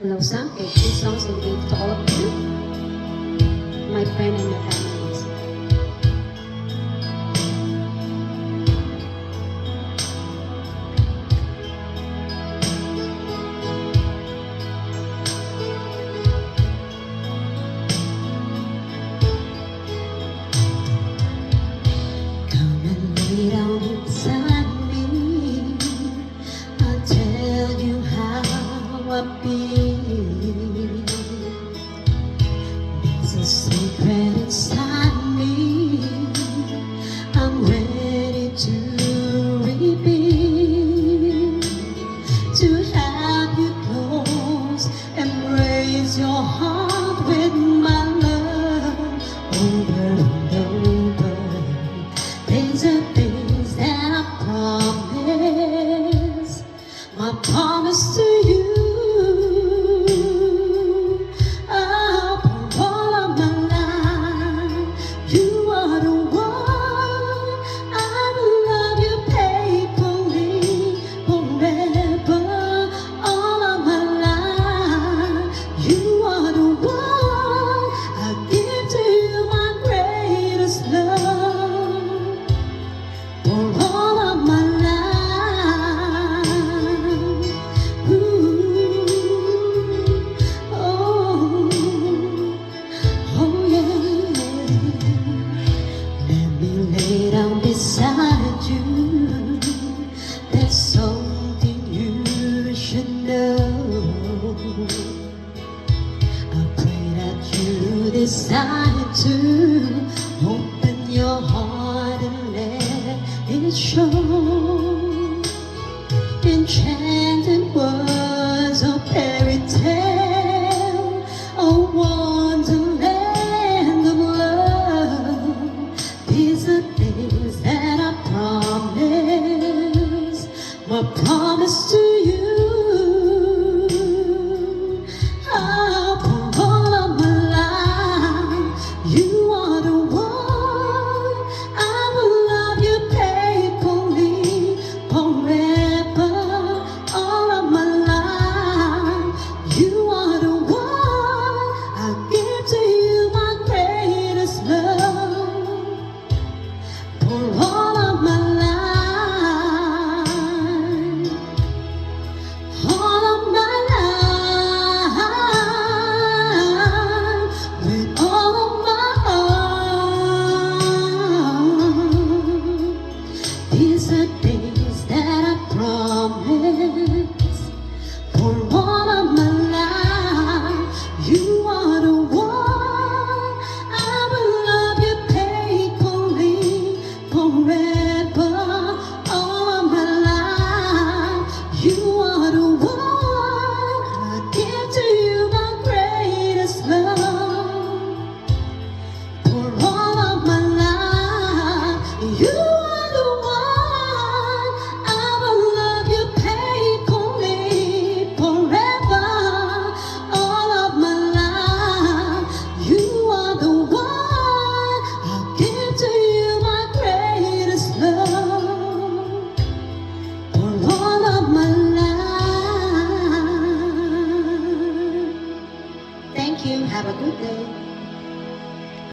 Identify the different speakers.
Speaker 1: Hello, Sam. Okay, these songs will be to all of you, my friend and your families. Come and lay down inside me. I'll tell you how I feel. There's a secret inside me. I'm ready to reveal. To have you close, embrace your heart with my love over and over. These are things that I promise, my promise to you. I'll pour all of my life. You are the one. I will love you faithfully forever. All of my life. You are the one. I give to you my greatest love. For all of my life. Ooh, oh, oh yeah. Let me lay down beside you. There's something you should know. I pray that you decide to